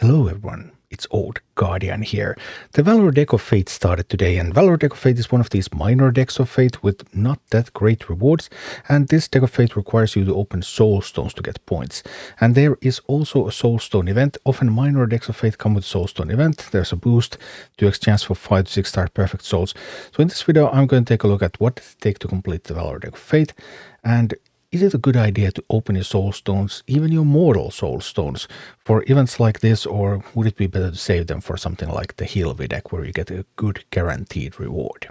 Hello everyone, it's Old Guardian here. The Valor Deck of Fate started today, and Valor Deck of Fate is one of these minor decks of Fate with not that great rewards, and this Deck of Fate requires you to open Soulstones to get points. And there is also a Soulstone event. Often minor decks of Fate come with Soulstone event. There's a boost, 2x chance for 5 to 6 star perfect souls. So in this video I'm going to take a look at what does it take to complete the Valor Deck of Fate, and is it a good idea to open your Soulstones, even your Mortal Soulstones, for events like this, or would it be better to save them for something like the Hilvi deck where you get a good guaranteed reward?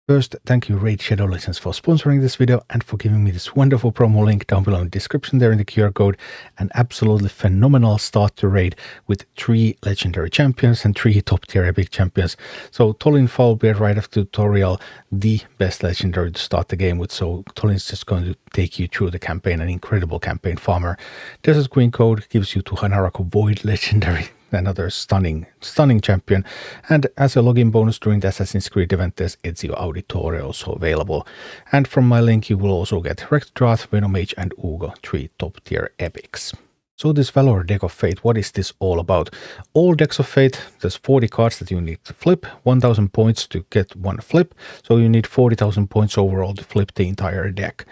First, thank you Raid Shadow Legends for sponsoring this video and for giving me this wonderful promo link down below in the description there in the QR code. An absolutely phenomenal start to Raid with 3 legendary champions and 3 top tier epic champions. So Tholin Foulbeard right after tutorial, the best legendary to start the game with. So Tholin's just going to take you through the campaign, an incredible campaign farmer. Desert Queen code gives you to Hanarako Void legendary. Another stunning champion, and as a login bonus during the Assassin's Creed event there's Ezio Auditore also available, and from my link you will also get Rector Drath, Venomage and Uugo, 3 top tier epics. So this Valor Deck of Fate, what is this all about? All decks of Fate, there's 40 cards that you need to flip, 1000 points to get one flip, so you need 40,000 points overall to flip the entire deck.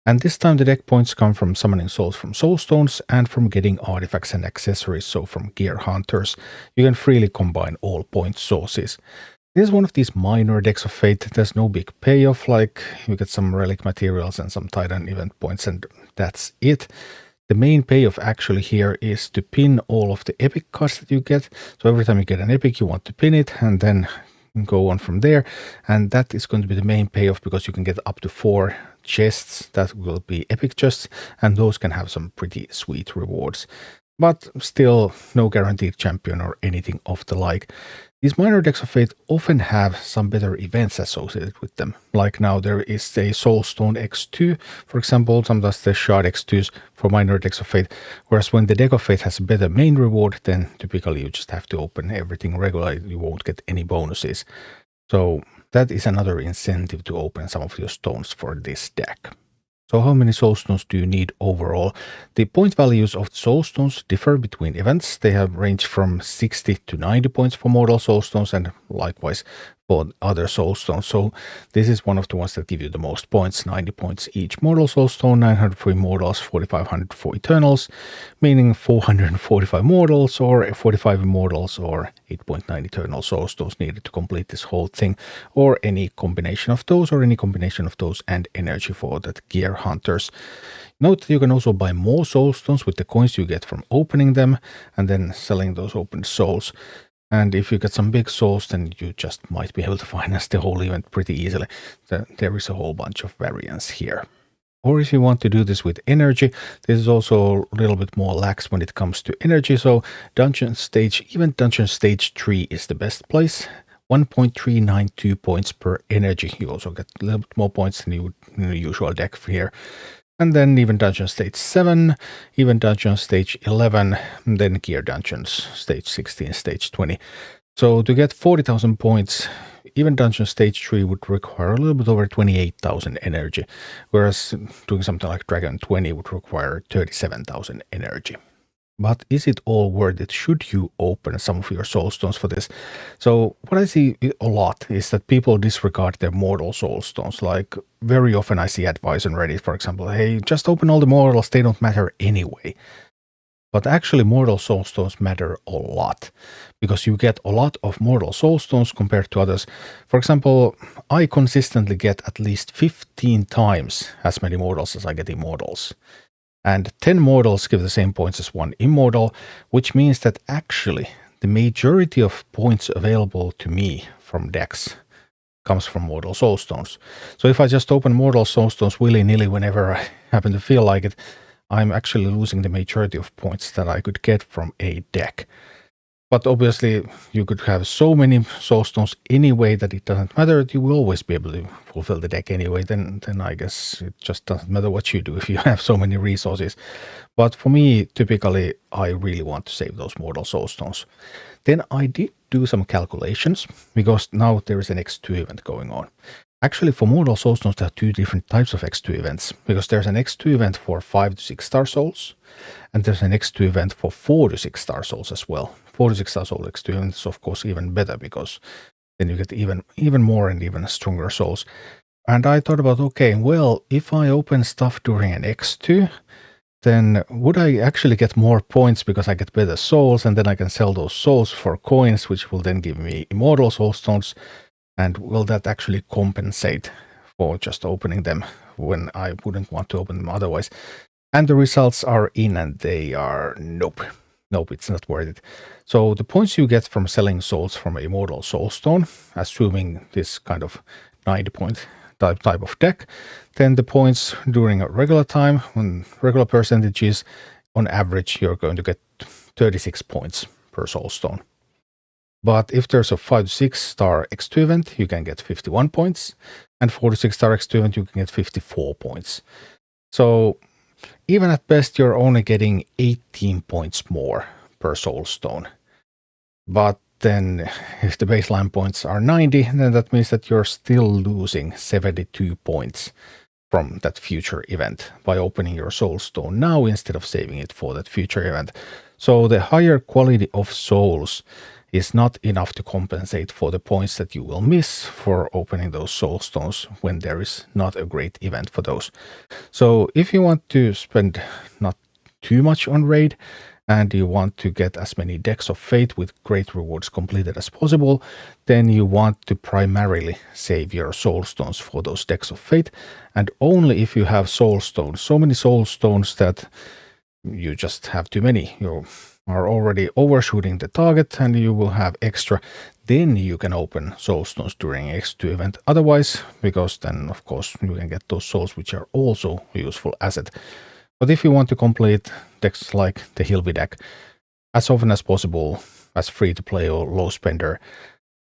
And this time the deck points come from summoning souls from Soulstones and from getting artifacts and accessories, so from gear hunters. You can freely combine all point sources. This is one of these minor decks of Fate. There's no big payoff, like you get some relic materials and some Titan event points, and that's it. The main payoff actually here is to pin all of the epic cards that you get. So every time you get an epic you want to pin it and then go on from there, and that is going to be the main payoff because you can get up to 4 chests that will be epic chests, and those can have some pretty sweet rewards, but still no guaranteed champion or anything of the like. These minor decks of Fate often have some better events associated with them, like now there is a Soulstone X2 for example, sometimes the Shard X2s for minor decks of Fate, whereas when the deck of Fate has a better main reward, then typically you just have to open everything regularly, you won't get any bonuses. So that is another incentive to open some of your stones for this deck. So how many Soulstones do you need overall? The point values of the Soulstones differ between events. They have ranged from 60 to 90 points for Mortal Soulstones and likewise for other Soulstones. So this is one of the ones that give you the most points, 90 points each Mortal Soulstone, 900 for Immortals, 4500 for Eternals, meaning 445 Mortals or 45 Immortals or 8.9 Eternal Soulstones needed to complete this whole thing, or any combination of those, or any combination of those and energy for that gear hunters. Note that you can also buy more Soulstones with the coins you get from opening them and then selling those opened souls. And if you get some big souls, then you just might be able to finance the whole event pretty easily. There is a whole bunch of variance here. Or if you want to do this with energy, this is also a little bit more lax when it comes to energy. So Dungeon Stage, even Dungeon Stage 3 is the best place. 1.392 points per energy. You also get a little bit more points than you would in the usual deck here. And then even Dungeon Stage 7, even Dungeon Stage 11, and then Gear Dungeons, Stage 16, Stage 20. So to get 40,000 points, even Dungeon Stage 3 would require a little bit over 28,000 energy, whereas doing something like Dragon 20 would require 37,000 energy. But is it all worth it? Should you open some of your Soulstones for this? So what I see a lot is that people disregard their Mortal Soulstones. Like very often I see advice on Reddit, for example, hey, just open all the Mortals, they don't matter anyway. But actually Mortal Soulstones matter a lot, because you get a lot of Mortal Soulstones compared to others. For example, I consistently get at least 15 times as many Mortals as I get Immortals. And 10 Mortals give the same points as 1 Immortal, which means that actually the majority of points available to me from decks comes from Mortal Soulstones. So if I just open Mortal Soulstones willy-nilly whenever I happen to feel like it, I'm actually losing the majority of points that I could get from a deck. But obviously you could have so many Soulstones anyway that it doesn't matter. You will always be able to fulfill the deck anyway. Then I guess it just doesn't matter what you do if you have so many resources. But for me, typically, I really want to save those Mortal Soulstones. Then I did do some calculations, because now there is an X2 event going on. Actually, for Mortal Soulstones, there are two different types of X2 events, because there's an X2 event for 5 to 6 star souls, and there's an X2 event for 4 to 6 star souls as well. 4 to 6 star soul X2 event is of course even better, because then you get even more and even stronger souls. And I thought about, okay, well, if I open stuff during an X2, then would I actually get more points because I get better souls, and then I can sell those souls for coins, which will then give me Immortal Soulstones, and will that actually compensate for just opening them when I wouldn't want to open them otherwise? And the results are in, and they are nope. Nope, it's not worth it. So the points you get from selling souls from a Mortal Soulstone, assuming this kind of 90-point type of deck, then the points during a regular time, on regular percentages, on average, you're going to get 36 points per Soulstone. But if there's a 5 to 6 star X2 event, you can get 51 points, and 4 to 6 star X2 event, you can get 54 points. So even at best, you're only getting 18 points more per Soulstone. But then if the baseline points are 90, then that means that you're still losing 72 points from that future event by opening your Soulstone now instead of saving it for that future event. So the higher quality of souls is not enough to compensate for the points that you will miss for opening those Soulstones when there is not a great event for those. So if you want to spend not too much on raid, and you want to get as many decks of fate with great rewards completed as possible, then you want to primarily save your Soulstones for those decks of fate, and only if you have Soulstones, so many Soulstones that you just have too many, you are already overshooting the target and you will have extra, then you can open Soulstones during X2 event. Otherwise, because then of course you can get those souls which are also a useful asset. But if you want to complete decks like the Hilby deck as often as possible as free to play or low spender,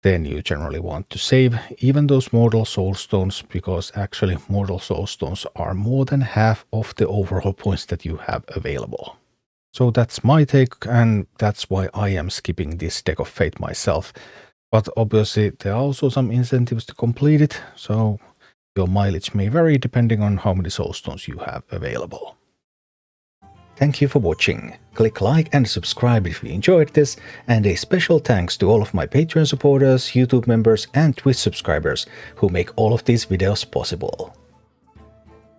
then you generally want to save even those Mortal Soulstones, because actually Mortal Soulstones are more than half of the overall points that you have available. So that's my take, and that's why I am skipping this deck of fate myself. But obviously there are also some incentives to complete it, so your mileage may vary depending on how many Soulstones you have available. Thank you for watching. Click like and subscribe if you enjoyed this, and a special thanks to all of my Patreon supporters, YouTube members and Twitch subscribers who make all of these videos possible.